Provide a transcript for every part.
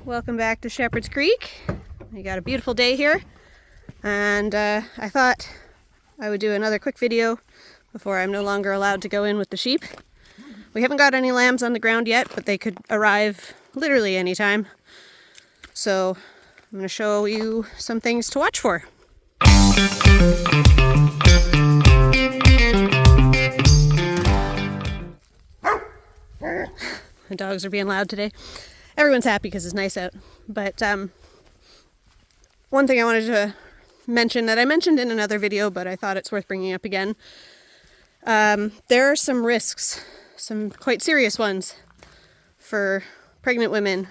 Welcome back to Shepherd's Creek. We got a beautiful day here, and I thought I would do another quick video before I'm no longer allowed to go in with the sheep. We haven't got any lambs on the ground yet, but they could arrive literally anytime. So I'm going to show you some things to watch for. The dogs are being loud today. Everyone's happy because it's nice out. But one thing I wanted to mention that I mentioned in another video, but I thought it's worth bringing up again. There are some risks, some quite serious ones, for pregnant women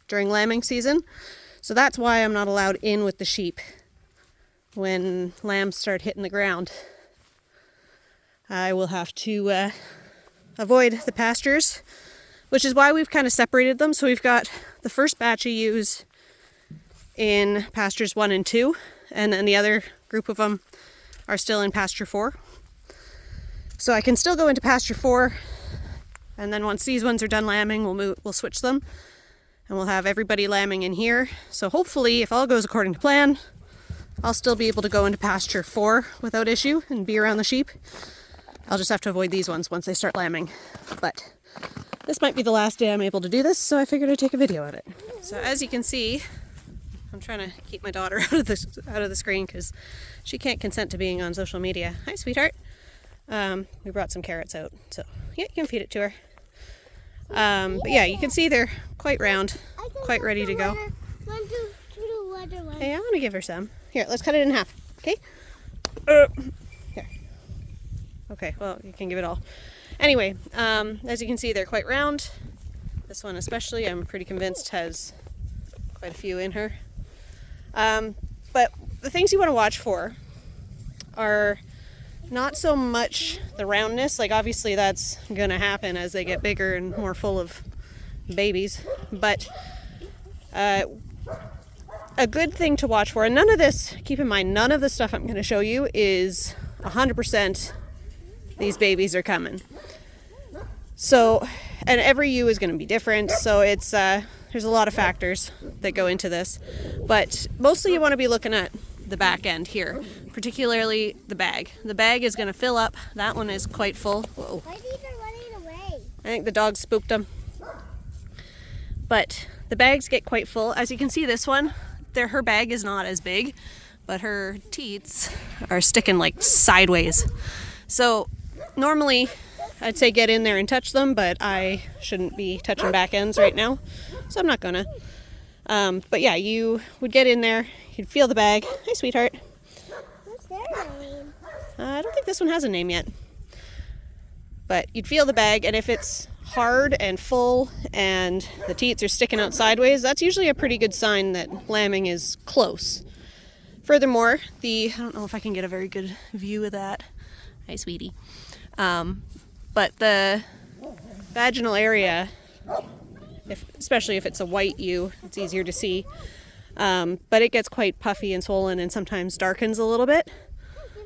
during lambing season. So that's why I'm not allowed in with the sheep when lambs start hitting the ground. I will have to avoid the pastures, which is why we've kind of separated them. So we've got the first batch of ewes in pastures 1 and 2, and then the other group of them are still in pasture 4. So I can still go into pasture 4, and then once these ones are done lambing, we'll switch them, and we'll have everybody lambing in here. So hopefully, if all goes according to plan, I'll still be able to go into pasture 4 without issue and be around the sheep. I'll just have to avoid these ones once they start lambing. But this might be the last day I'm able to do this, so I figured I'd take a video of it. So as you can see, I'm trying to keep my daughter out of the screen because she can't consent to being on social media. Hi, sweetheart. We brought some carrots out, so yeah, you can feed it to her. But yeah, you can see they're quite round, quite ready to go. Hey, I want to give her some. Here, let's cut it in half, okay? Here. Okay, well, you can give it all. Anyway, as you can see, they're quite round. This one especially, I'm pretty convinced, has quite a few in her. But the things you want to watch for are not so much the roundness. Like, obviously that's going to happen as they get bigger and more full of babies. But a good thing to watch for, and none of this, keep in mind, none of the stuff I'm going to show you is 100% these babies are coming. So, and every ewe is going to be different, so it's there's a lot of factors that go into this. But mostly you want to be looking at the back end here, particularly the bag. The bag is going to fill up. That one is quite full. Whoa. Why are they running away? I think the dogs spooked them. But the bags get quite full. As you can see, this one, her bag is not as big, but her teats are sticking like sideways. So normally I'd say get in there and touch them, but I shouldn't be touching back ends right now, so I'm not gonna. But yeah, you would get in there, you'd feel the bag. Hi, sweetheart. What's their name? I don't think this one has a name yet. But you'd feel the bag, and if it's hard and full and the teats are sticking out sideways, that's usually a pretty good sign that lambing is close. Furthermore, I don't know if I can get a very good view of that. Hi, sweetie. But the vaginal area, especially if it's a white ewe, it's easier to see. But it gets quite puffy and swollen and sometimes darkens a little bit.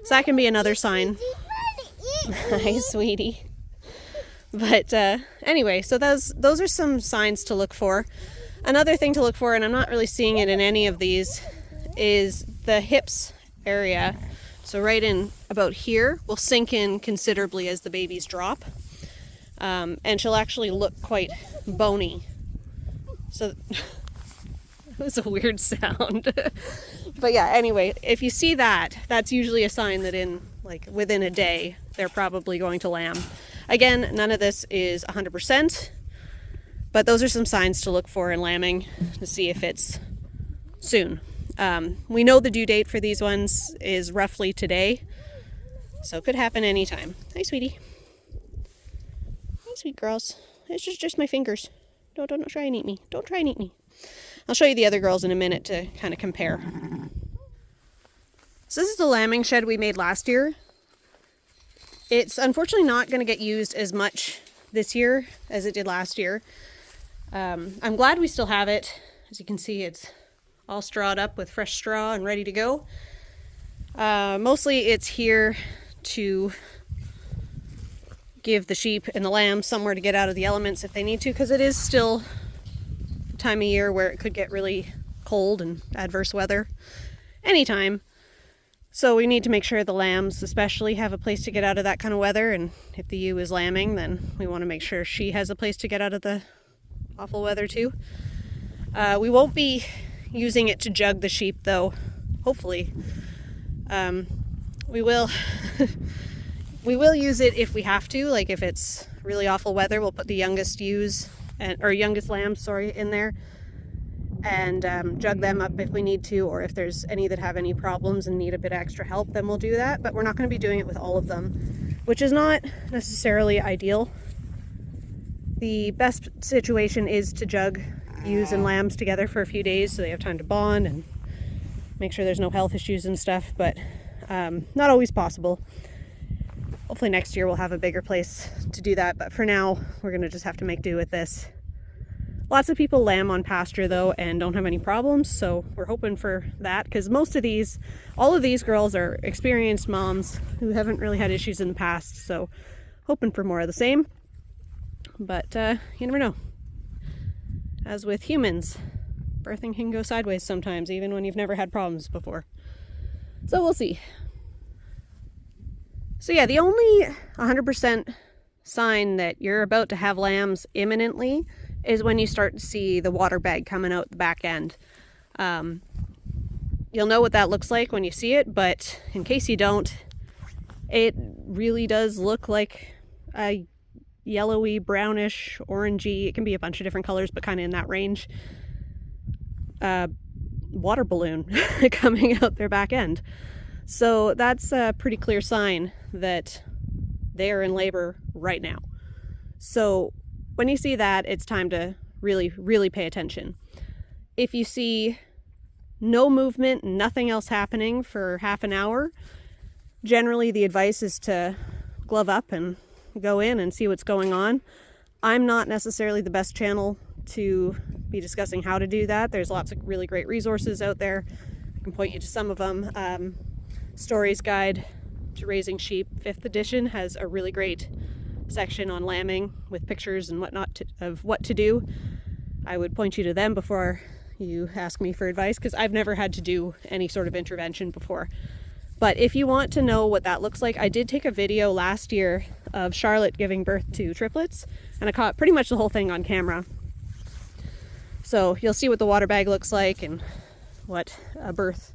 So that can be another sign. Hi, sweetie. But anyway, so those are some signs to look for. Another thing to look for, and I'm not really seeing it in any of these, is the hips area. So right in about here will sink in considerably as the babies drop. And she'll actually look quite bony. So that was a weird sound. But yeah, anyway, if you see that, that's usually a sign that within a day, they're probably going to lamb. Again, none of this is 100%, but those are some signs to look for in lambing to see if it's soon. We know the due date for these ones is roughly today, so it could happen anytime. Hi, sweetie. Hi, sweet girls. It's just my fingers. Don't try and eat me. Don't try and eat me. I'll show you the other girls in a minute to kind of compare. So this is the lambing shed we made last year. It's unfortunately not going to get used as much this year as it did last year. I'm glad we still have it. As you can see, it's all strawed up with fresh straw and ready to go. Mostly it's here to give the sheep and the lambs somewhere to get out of the elements if they need to, because it is still time of year where it could get really cold and adverse weather anytime. So we need to make sure the lambs especially have a place to get out of that kind of weather, and if the ewe is lambing, then we want to make sure she has a place to get out of the awful weather too. We won't be using it to jug the sheep though, hopefully. We will we will use it if we have to, like if it's really awful weather, we'll put the youngest lambs in there and jug them up if we need to, or if there's any that have any problems and need a bit extra help, then we'll do that. But we're not going to be doing it with all of them, which is not necessarily ideal. The best situation is to jug ewes and lambs together for a few days so they have time to bond and make sure there's no health issues and stuff, but not always possible. Hopefully next year we'll have a bigger place to do that, but for now we're going to just have to make do with this. Lots of people lamb on pasture though and don't have any problems, so we're hoping for that, because all of these girls are experienced moms who haven't really had issues in the past, so hoping for more of the same. But you never know. As with humans, birthing can go sideways sometimes, even when you've never had problems before. So we'll see. So yeah, the only 100% sign that you're about to have lambs imminently is when you start to see the water bag coming out the back end. You'll know what that looks like when you see it, but in case you don't, it really does look like a yellowy, brownish, orangey, it can be a bunch of different colors, but kind of in that range, water balloon coming out their back end. So that's a pretty clear sign that they are in labor right now. So when you see that, it's time to really, really pay attention. If you see no movement, nothing else happening for half an hour, generally the advice is to glove up and go in and see what's going on. I'm not necessarily the best channel to be discussing how to do that. There's lots of really great resources out there. I can point you to some of them. Story's Guide to Raising Sheep, 5th edition, has a really great section on lambing with pictures and whatnot of what to do. I would point you to them before you ask me for advice, because I've never had to do any sort of intervention before. But if you want to know what that looks like, I did take a video last year of Charlotte giving birth to triplets, and I caught pretty much the whole thing on camera. So you'll see what the water bag looks like and what a birth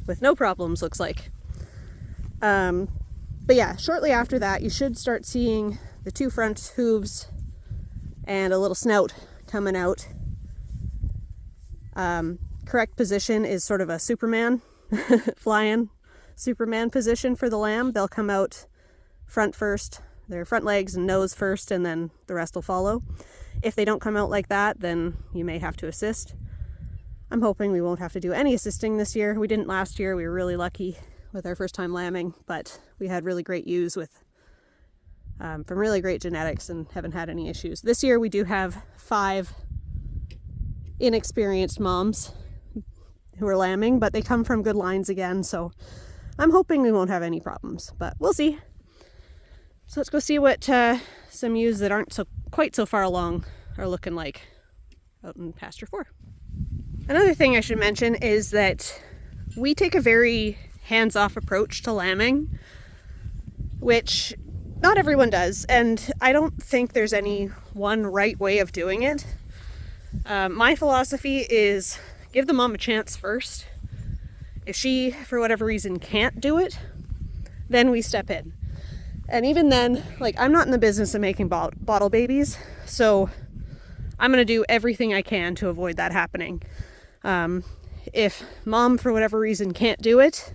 with no problems looks like. But yeah, shortly after that, you should start seeing the 2 front hooves and a little snout coming out. Correct position is sort of a Superman, flying Superman position for the lamb. They'll come out front first, their front legs and nose first, and then the rest will follow. If they don't come out like that, then you may have to assist. I'm hoping we won't have to do any assisting this year. We didn't last year. We were really lucky with our first time lambing, but we had really great ewes with from really great genetics and haven't had any issues. This year we do have 5 inexperienced moms who are lambing, but they come from good lines again, so I'm hoping we won't have any problems, but we'll see. So let's go see what some ewes that aren't quite so far along are looking like out in pasture 4. Another thing I should mention is that we take a very hands-off approach to lambing, which not everyone does, and I don't think there's any one right way of doing it. My philosophy is give the mom a chance first. If she, for whatever reason, can't do it, then we step in. And even then, like, I'm not in the business of making bottle babies, so I'm going to do everything I can to avoid that happening. If mom, for whatever reason, can't do it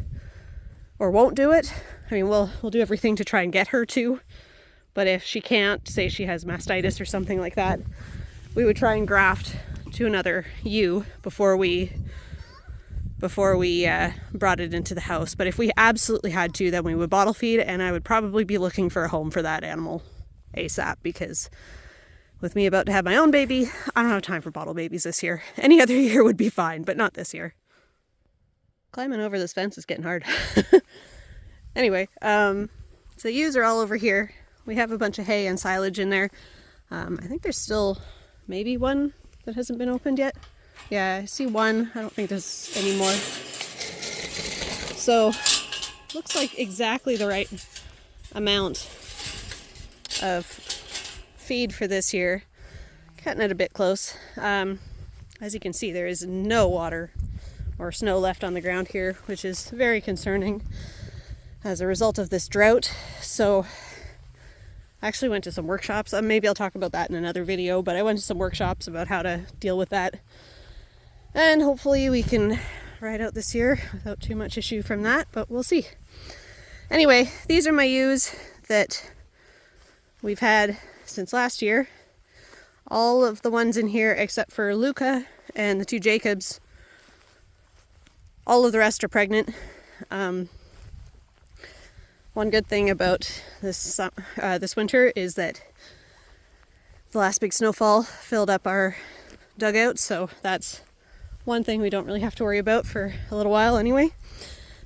or won't do it, I mean, we'll do everything to try and get her to. But if she can't, say she has mastitis or something like that, we would try and graft to another ewe before we brought it into the house. But if we absolutely had to, then we would bottle feed, and I would probably be looking for a home for that animal ASAP, because with me about to have my own baby, I don't have time for bottle babies this year. Any other year would be fine, but not this year. Climbing over this fence is getting hard. Anyway, so the ewes are all over here. We have a bunch of hay and silage in there. I think there's still maybe one that hasn't been opened yet. Yeah, I see one. I don't think there's any more. So, looks like exactly the right amount of feed for this year. Cutting it a bit close. As you can see, there is no water or snow left on the ground here, which is very concerning as a result of this drought. So I actually went to some workshops. Maybe I'll talk about that in another video, but I went to some workshops about how to deal with that. And hopefully we can ride out this year without too much issue from that, but we'll see. Anyway, these are my ewes that we've had since last year. All of the ones in here except for Luca and the 2 Jacobs, all of the rest are pregnant. One good thing about this winter is that the last big snowfall filled up our dugout, so that's one thing we don't really have to worry about for a little while anyway.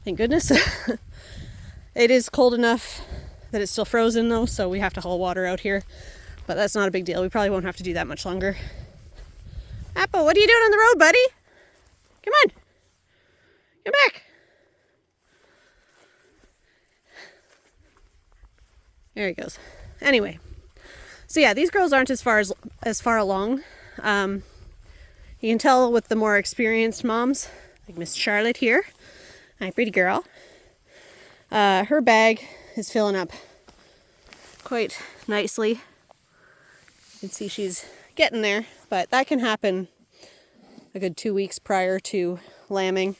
Thank goodness. It is cold enough that it's still frozen though, so we have to haul water out here. But that's not a big deal. We probably won't have to do that much longer. Apple, what are you doing on the road, buddy? Come on. Come back. There he goes. Anyway. So yeah, these girls aren't as far along. You can tell with the more experienced moms, like Miss Charlotte here. Hi, pretty girl. Her bag is filling up quite nicely. You can see she's getting there, but that can happen a good 2 weeks prior to lambing.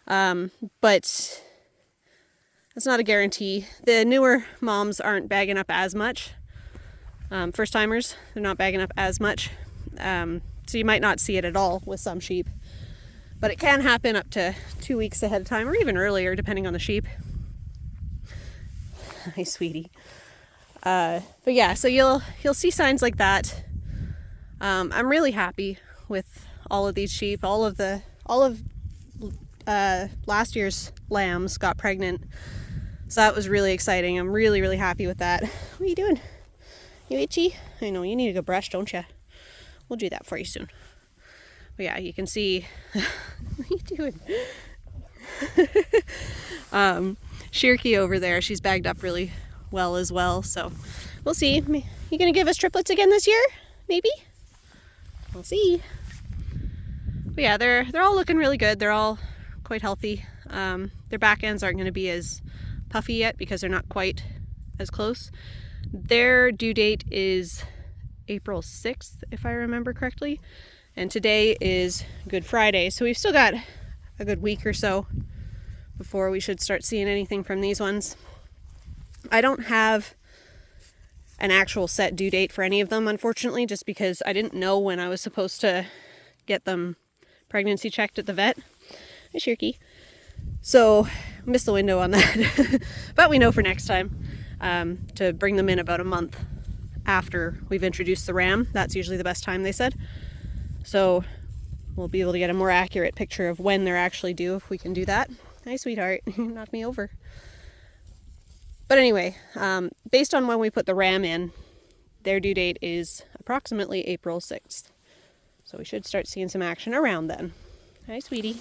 But that's not a guarantee. The newer moms aren't bagging up as much. First timers, they're not bagging up as much. So you might not see it at all with some sheep. But it can happen up to 2 weeks ahead of time, or even earlier, depending on the sheep. Hi, sweetie. But yeah, so you'll see signs like that. I'm really happy with all of these sheep. All of last year's lambs got pregnant, so that was really exciting. I'm really, really happy with that. What are you doing? You itchy? I know, you need to go brush, don't you? We'll do that for you soon. But yeah, you can see. What are you doing? Shirky over there, she's bagged up really well as well, so we'll see. You gonna give us triplets again this year? Maybe? We'll see. But yeah, they're all looking really good. They're all quite healthy. Their back ends aren't going to be as puffy yet because they're not quite as close. Their due date is April 6th, if I remember correctly, and today is Good Friday, so we've still got a good week or so before we should start seeing anything from these ones. I don't have an actual set due date for any of them, unfortunately, just because I didn't know when I was supposed to get them pregnancy checked at the vet. Hi, Shirky. So, missed the window on that. But we know for next time to bring them in about a month after we've introduced the ram. That's usually the best time, they said. So, we'll be able to get a more accurate picture of when they're actually due if we can do that. Hi, sweetheart. You knocked me over. But anyway, based on when we put the ram in, their due date is approximately April 6th. So we should start seeing some action around then. Hi, sweetie.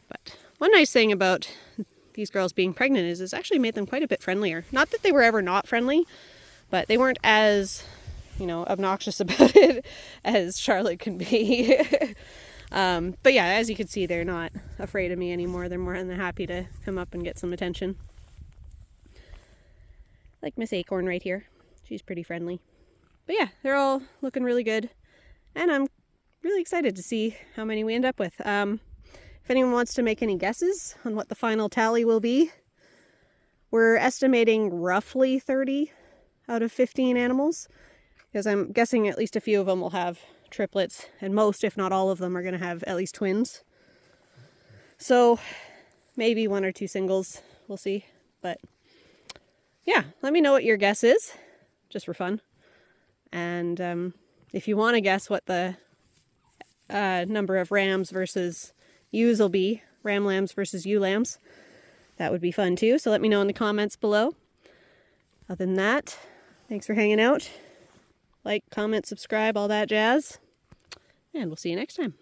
But one nice thing about these girls being pregnant is it's actually made them quite a bit friendlier. Not that they were ever not friendly, but they weren't as, obnoxious about it as Charlotte can be. But yeah, as you can see, they're not afraid of me anymore. They're more than happy to come up and get some attention. Like Miss Acorn right here. She's pretty friendly. But yeah, they're all looking really good. And I'm really excited to see how many we end up with. If anyone wants to make any guesses on what the final tally will be, we're estimating roughly 30 out of 15 animals. Because I'm guessing at least a few of them will have triplets. And most, if not all of them, are going to have at least twins. So maybe 1 or 2 singles. We'll see. But yeah, let me know what your guess is, just for fun. And if you want to guess what the number of rams versus ewes will be, ram lambs versus ewe lambs, that would be fun too. So let me know in the comments below. Other than that, thanks for hanging out. Like, comment, subscribe, all that jazz. and we'll see you next time.